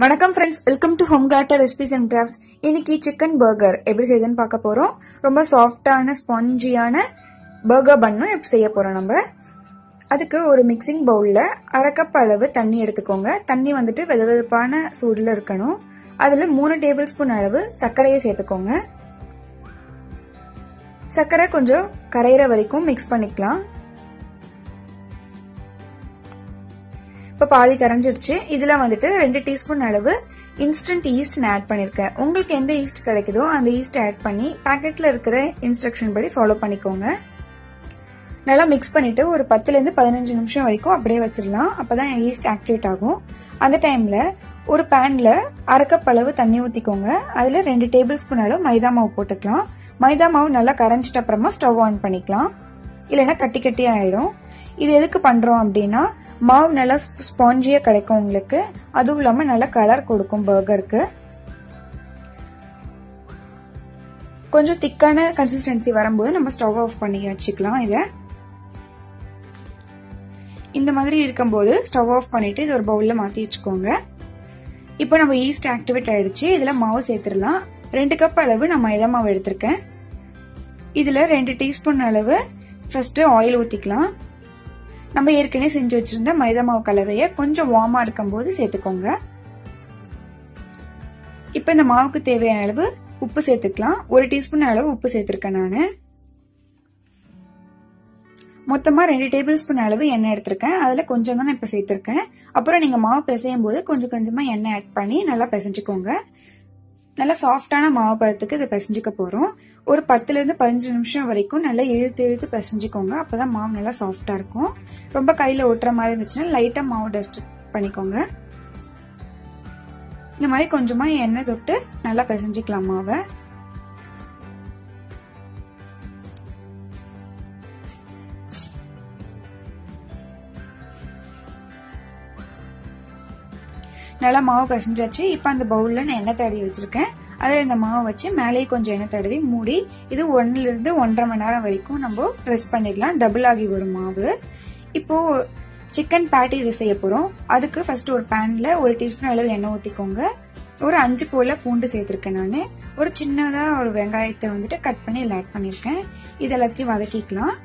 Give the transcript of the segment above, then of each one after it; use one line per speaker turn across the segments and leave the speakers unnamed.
வணக்கம் friends, welcome to home Carter recipes and crafts. இன்னைக்கு chicken burger எப்படி செய்யுதுன்னு பார்க்க போறோம். ரொம்ப சாஃப்டான ஸ்பாஞ்சியான பர்கர் பன்னும் எப்படி செய்ய போறோம் நம்ம. அதுக்கு ஒரு மிக்சிங் பவுல்ல 1/2 கப் அளவு தண்ணி எடுத்துக்கோங்க. தண்ணி வந்துட்டு வெதுவெதுப்பான சூடுல இருக்கணும். அதுல 3 டேபிள் ஸ்பூன் அளவு சர்க்கரையை சேர்த்துக்கோங்க. சர்க்கரை கொஞ்சம் கரையிற வரைக்கும் மிக்ஸ் பண்ணிக்கலாம். இப்ப பாதி கரைஞ்சிருச்சு. இதுல வந்துட்டு 2 டீஸ்பூன் அளவு இன்ஸ்டன்ட் ஈஸ்ட் நான் ஆட் பண்ணிருக்கேன். உங்களுக்கு எந்த ஈஸ்ட் கிடைக்குதோ அந்த ஈஸ்ட் ஆட் பண்ணி பாக்கெட்ல இருக்கிற இன்ஸ்ட்ரக்ஷன் படி ஃபாலோ பண்ணிக்கோங்க. நல்லா மிக்ஸ் பண்ணிட்டு ஒரு 10 ல இருந்து 15 நிமிஷம் வரைக்கும் அப்படியே வச்சிடலாம். அப்பதான் ஈஸ்ட் ஆக்டிவேட் ஆகும். அந்த டைம்ல ஒரு பேன்ல 1/2 கப் அளவு தண்ணி ஊத்திக்கோங்க. அதுல 2 டேபிள் ஸ்பூன் அளவு மைதா மாவு போட்டுக்கலாம். மைதா மாவு நல்லா கரைஞ்சிட்ட அப்புறமா ஸ்டவ் ஆன் பண்ணிக்கலாம். இல்லைன்னா கட்டி கட்டி ஆயிடும். இது எதுக்கு பண்றோம் அப்படின்னா மாவு நல்லா ஸ்பாஞ்சியா கிடைக்கும் உங்களுக்கு. அதுவும் இல்லாம நல்லா கலர் கொடுக்கும் பர்கருக்கு. கொஞ்சம் திக்கான கன்சிஸ்டன்சி வரும்போது நம்ம ஸ்டவ் ஆஃப் பண்ணி வச்சுக்கலாம். இத இந்த மாதிரி இருக்கும்போது ஸ்டவ் ஆஃப் பண்ணிட்டு இது ஒரு பவுல்ல மாத்தி வச்சுக்கோங்க. இப்போ நம்ம ஈஸ்ட் ஆக்டிவேட் ஆயிடுச்சு. இதுல மாவு சேர்த்துடலாம். 2 கப் அளவு நான் மைதா மாவு எடுத்திருக்கேன். இதுல 2 டீஸ்பூன் அளவு ஃபர்ஸ்ட் ஆயில் ஊத்திக்கலாம். நம்ம ஏற்கனவே செஞ்சு வச்சிருந்த மைதா மாவு கலவையை கொஞ்சம் வார்மா இருக்கும் போது சேர்த்துக்கோங்க. இப்ப இந்த மாவுக்கு தேவையான அளவு உப்பு சேர்த்துக்கலாம். 1 டீஸ்பூன் அளவு உப்பு சேர்த்திருக்கேன் நானு. மொத்தமா 2 டேபிள் ஸ்பூன் அளவு எண்ணெய் எடுத்திருக்கேன். அதுல கொஞ்சம் தான் இப்ப சேர்த்திருக்கேன். அப்புறம் நீங்க மாவு பிசையும் போது கொஞ்சம் கொஞ்சமா எண்ணெய் ஆட் பண்ணி நல்லா பிசைஞ்சுக்கோங்க. நல்லா சாஃப்டான மாவு பதத்துக்கு இதை பிசைஞ்சுக்க போறோம். ஒரு 10 ல இருந்து 15 நிமிஷம் வரைக்கும் நல்லா இழுத்து பிசைஞ்சுக்கோங்க. அப்பதான் மாவு நல்லா சாஃப்டா இருக்கும். ரொம்ப கையில ஒட்டுற மாதிரி இருந்துச்சுன்னா லைட்டா மாவு டஸ்ட் பண்ணிக்கோங்க. இந்த மாதிரி கொஞ்சமா எண்ணெய் தொட்டு நல்லா பிசைஞ்சுக்கலாம் மாவை. நல்லா மாவு பிசைஞ்சாச்சு. இப்ப அந்த பவுல்ல நான் எண்ணெய் தடவி வச்சிருக்கேன். அதுல இந்த மாவை வச்சு மேலேயே கொஞ்சம் எண்ணெய் தடவி மூடி இது 1 ல இருந்து 1.5 மணி நேரம் வரைக்கும் நம்ம ரெஸ்ட் பண்ணிடலாம். டபுள் ஆகி வரும் மாவு. இப்போ சிக்கன் பேட்டி செய்ய போறோம். அதுக்கு ஃபர்ஸ்ட் ஒரு பேன்ல 1 டீஸ்பூன் அளவு எண்ணெய் ஊத்திக்கோங்க. ஒரு 5 போல பூண்டு சேர்த்திருக்கேன் நானு. ஒரு சின்னதா ஒரு வெங்காயத்தை வந்துட்டு கட் பண்ணி இதுல ஆட் பண்ணிருக்கேன். இது எல்லாத்தையும் வதக்கிக்கலாம்.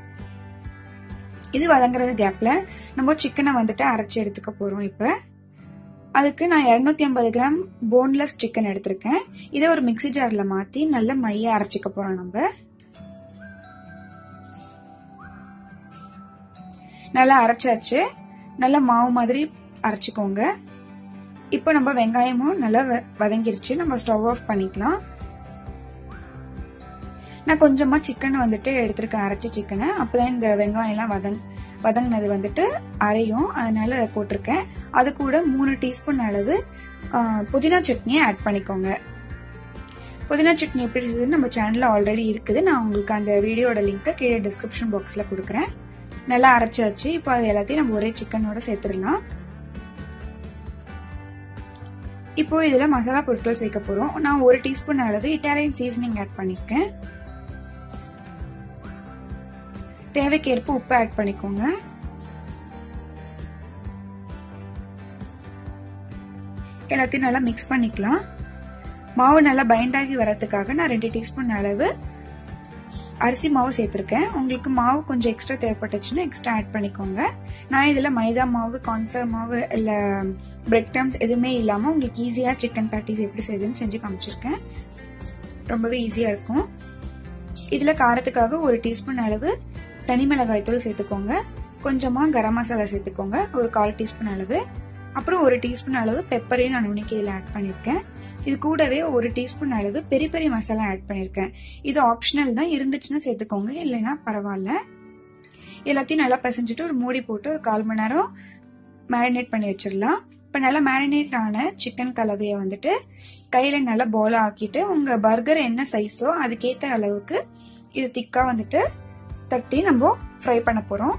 இது வதங்குற கேப்ல நம்ம சிக்கனை வந்துட்டு அரைச்சு எடுத்துக்க போறோம். இப்ப அதுக்கு நான் 250 கிராம் போன்லெஸ் சிக்கன் எடுத்திருக்கேன். இதை ஒரு மிக்ஸி ஜார்ல மாத்தி நல்ல மைய அரைச்சிக்க போறோம். நம்ம நல்லா அரைச்சாச்சு. நல்ல மாவு மாதிரி அரைச்சிக்கோங்க. இப்போ நம்ம வெங்காயமும் நல்லா வதங்கிருச்சு. நம்ம ஸ்டவ் ஆஃப் பண்ணிக்கலாம். நான் கொஞ்சமா சிக்கன் வந்துட்டு எடுத்திருக்கேன், அரைச்ச சிக்கனை. அப்பதான் இந்த வெங்காயம் எல்லாம் வதங்கினது வந்துட்டு அரையும். அதனால அதை போட்டிருக்கேன். அது கூட 3 டீஸ்பூன் அளவு புதினா சட்னியை ஆட் பண்ணிக்கோங்க. புதினா சட்னி எப்படி இருக்குதுன்னு நம்ம சேனல்ல ஆல்ரெடி இருக்குது. நான் உங்களுக்கு அந்த வீடியோட லிங்க் கீழே டிஸ்கிரிப்ஷன் பாக்ஸ்ல கொடுக்குறேன். நல்லா அரைச்சாச்சு. இப்போ அது எல்லாத்தையும் நம்ம ஒரே சிக்கனோட சேர்த்துடலாம். இப்போ இதுல மசாலா பொருட்கள் சேர்க்க போறோம். நான் 1 டீஸ்பூன் அளவு இட்டாலியன் சீசனிங் ஆட் பண்ணிருக்கேன். தேவைக்கேற்ப உப்பு ஆட் பண்ணிக்கோங்க. எல்லாத்தையும் நல்லா மிக்ஸ் பண்ணிக்கலாம். மாவு நல்லா பைண்ட் ஆகி வரதுக்காக நான் 2 டீஸ்பூன் அளவு அரிசி மாவு சேர்த்திருக்கேன். உங்களுக்கு மாவு கொஞ்சம் எக்ஸ்ட்ரா தேவைப்பட்டுச்சுன்னா எக்ஸ்ட்ரா ஆட் பண்ணிக்கோங்க. நான் இதுல மைதா மாவு, கார்ன்ஃபிளவர் மாவு இல்ல பிரெட் கிரம்ஸ் எதுவுமே இல்லாம உங்களுக்கு ஈஸியா சிக்கன் பேட்டிஸ் எப்படி செய்யுதுன்னு செஞ்சு காமிச்சிருக்கேன். ரொம்பவே ஈஸியா இருக்கும். இதுல காரத்துக்காக 1 டீஸ்பூன் அளவு தனி மிளகாய் தூள் சேர்த்துக்கோங்க. கொஞ்சமா கரம் மசாலா சேர்த்துக்கோங்க, ஒரு 1/4 டீஸ்பூன் அளவு. அப்புறம் 1 டீஸ்பூன் அளவு பெப்பரையும் நான் இன்னைக்கு இதுல ஆட் பண்ணிருக்கேன். இது கூடவே 1 டீஸ்பூன் அளவு பெரி பெரி மசாலா ஆட் பண்ணிருக்கேன். இது ஆப்ஷனல் தான், இருந்துச்சுன்னா சேர்த்துக்கோங்க, இல்லைன்னா பரவாயில்ல. எல்லாத்தையும் நல்லா பிசைஞ்சிட்டு ஒரு மூடி போட்டு ஒரு 1/4 மணி நேரம் மேரினேட் பண்ணி வச்சிடலாம். இப்ப நல்லா மேரினேட் ஆன சிக்கன் கலவையை வந்துட்டு கையில நல்லா போலா ஆக்கிட்டு உங்க பர்கர் என்ன சைஸோ அதுக்கேற்ற அளவுக்கு இது திக்கா வந்துட்டு தட்டி நம்ம ஃப்ரை பண்ண போறோம்.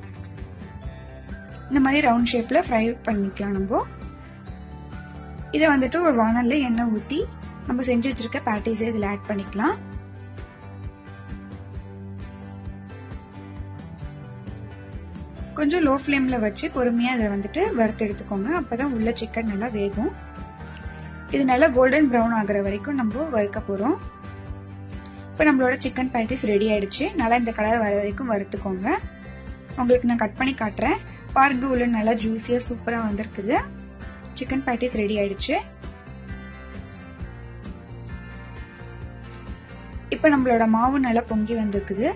இந்த மாதிரி ரவுண்ட் ஷேப்ல ஃப்ரை பண்ணிக்கலாம். நம்ம இதை வந்துட்டு ஒரு வானல்ல எண்ணெய் ஊத்தி நம்ம செஞ்சு வச்சிருக்க பேட்டிஸ் இதுல ஆட் பண்ணிக்கலாம். கொஞ்சம் லோ ஃப்ளேம்ல வச்சு பொறுமையா அதை வந்துட்டு வறுத்து எடுத்துக்கோங்க. அப்பதான் உள்ள சிக்கன் நல்லா வேகும். இது நல்லா கோல்டன் ப்ரௌன் ஆகுற வரைக்கும் நம்ம வறுக்க போறோம். இப்போ நம்மளோட சிக்கன் பேட்டிஸ் ரெடி ஆயிடுச்சு. நல்லா இந்த கலர் வர வரைக்கும் வறுத்துக்கோங்க. உங்களுக்கு நான் கட் பண்ணி காட்டுறேன். பாருங்க, உள்ள நல்லா ஜூசியா சூப்பரா வந்திருக்குது. சிக்கன் பேட்டிஸ் ரெடி ஆயிடுச்சு. இப்போ நம்மளோட மாவு நல்லா பொங்கி வந்திருக்குது.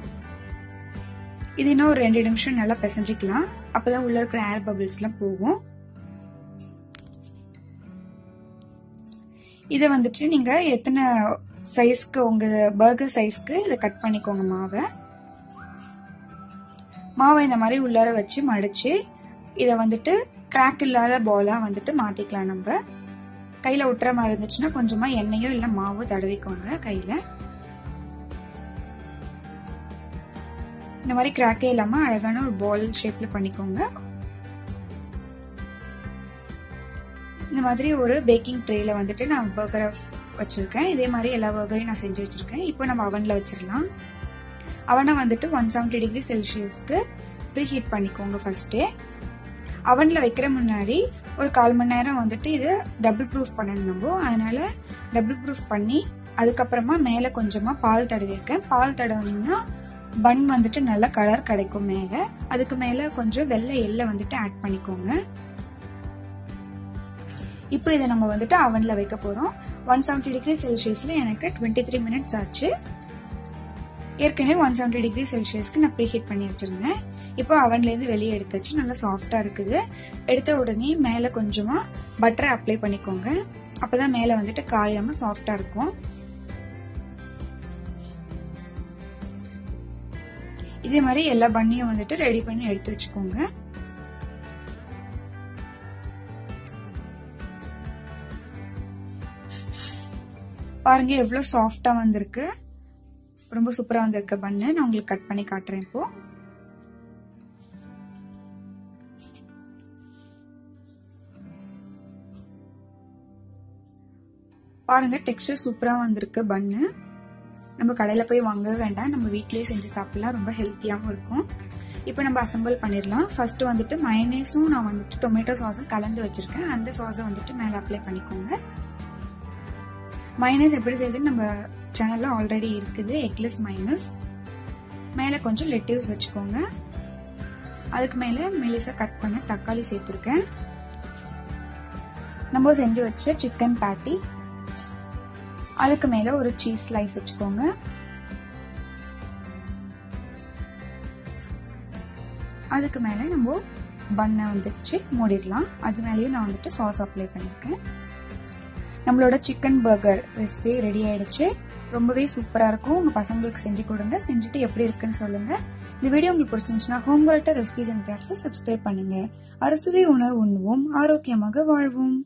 இது இன்னும் ஒரு 2 நிமிஷம் நல்லா பிசைஞ்சிக்கலாம். அப்பதான் உள்ள இருக்கிற ஏர் பபிள்ஸ் எல்லாம் போகும். இதை வந்துட்டு நீங்க எத்தனை சைஸ்க்கு உங்க பர்கர் சைஸ்க்கு இதை கட் பண்ணிக்கோங்க. மாவை இந்த மாதிரி உள்ளார வச்சு மடிச்சு இதை வந்துட்டு கிராக் இல்லாத பாலா வந்துட்டு மாத்திக்கலாம். நம்ம கையில ஒட்டுற மாதிரி இருந்துச்சுன்னா கொஞ்சமா எண்ணெயோ இல்ல மாவோ தடவிக்கோங்க கையில. இந்த மாதிரி கிராக்கே இல்லாம அழகான ஒரு பால் ஷேப்ல பண்ணிக்கோங்க. இந்த மாதிரி ஒரு பேக்கிங் ட்ரேல வந்துட்டு நான் பர்கரை வச்சிருக்கேன். இதே மாதிரி எல்லா பர்கரையும் நான் செஞ்சு வச்சிருக்கேன். இப்போ நம்ம அவன்ல வச்சிடலாம். அவனை வந்துட்டு 170 டிகிரி செல்சியஸ்க்கு ப்ரீ ஹீட் பண்ணிக்கோங்க. ஃபர்ஸ்டே அவன்ல வைக்கிற முன்னாடி ஒரு 1/4 மணி நேரம் வந்துட்டு இது டபுள் ப்ரூஃப் பண்ணணும் நம்ம. அதனால டபுள் ப்ரூஃப் பண்ணி அதுக்கப்புறமா மேல கொஞ்சமா பால் தடவிருக்கேன். பால் தடவினீங்கன்னா பன் வந்துட்டு நல்ல கலர் கிடைக்கும் மேல. அதுக்கு மேல கொஞ்சம் வெள்ளை எள்ளை வந்துட்டு ஆட் பண்ணிக்கோங்க. இப்போ இதை நம்ம வந்துட்டு அவன்ல வைக்க போறோம். 170 டிகிரி செல்சியஸ்ல எனக்கு 23 மினிட்ஸ் ஆச்சு. ஏற்கனவே 170 டிகிரி செல்சியஸ்க்கு நான் ப்ரீஹீட் பண்ணி வச்சிருந்தேன். இப்போ அவன்ல இருந்து வெளியே எடுத்தாச்சு. நல்லா சாஃப்டா இருக்குது. எடுத்த உடனே மேல கொஞ்சமா பட்டரை அப்ளை பண்ணிக்கோங்க. அப்பதான் மேல வந்துட்டு காயாம சாஃப்டா இருக்கும். இதே மாதிரி எல்லா பன்னியும் வந்துட்டு ரெடி பண்ணி எடுத்து வச்சுக்கோங்க. பாருங்க எவ்வளவு சாஃப்டா வந்திருக்கு. ரொம்ப சூப்பரா வந்திருக்கு பன்னு. நான் உங்களுக்கு கட் பண்ணி காட்டுறேன். இப்போ பாருங்க டெக்ஸ்டர் சூப்பரா வந்திருக்கு பன்னு. நம்ம கடையில போய் வாங்க வேண்டாம், நம்ம வீட்லயே செஞ்சு சாப்பிடலாம். ரொம்ப ஹெல்த்தியாவும் இருக்கும். இப்போ நம்ம அசம்பிள் பண்ணிடலாம். ஃபர்ஸ்ட் வந்துட்டு மயனேஸும் நான் வந்துட்டு டொமேட்டோ சாஸும் கலந்து வச்சிருக்கேன். அந்த சாஸை வந்துட்டு மேல அப்ளை பண்ணிக்கோங்க. மயனேஸ் எப்படி செய்யுதுன்னு நம்ம சேனல்ல ஆல்ரெடி இருக்குது. Eggless mayonnaise. மேல கொஞ்சம் லெட்டிவ்ஸ் வச்சுக்கோங்க. அதுக்கு மேல மெலிசா கட் பண்ண தக்காளி சேர்த்திருக்கேன். நம்ம செஞ்சு வச்ச சிக்கன் பேட்டி. அதுக்கு மேல ஒரு சீஸ் ஸ்லைஸ் வச்சுக்கோங்க. அதுக்கு மேல நம்ம பன்னை வந்துச்சு மூடிடலாம். அது மேலேயும் நான் வந்துட்டு சாஸ் அப்ளை பண்ணிருக்கேன். நம்மளோட சிக்கன் பர்கர் ரெசிபி ரெடி ஆயிடுச்சு. ரொம்பவே சூப்பரா இருக்கும். உங்க பசங்களுக்கு செஞ்சு கொடுங்க. செஞ்சுட்டு எப்படி இருக்குன்னு சொல்லுங்க. இந்த வீடியோ உங்களுக்கு பிடிச்சிருந்துச்சுன்னா home recipes and crafts subscribe பண்ணுங்க. அறுசுவை உணவு உண்ணுவோம், ஆரோக்கியமாக வாழ்வோம்.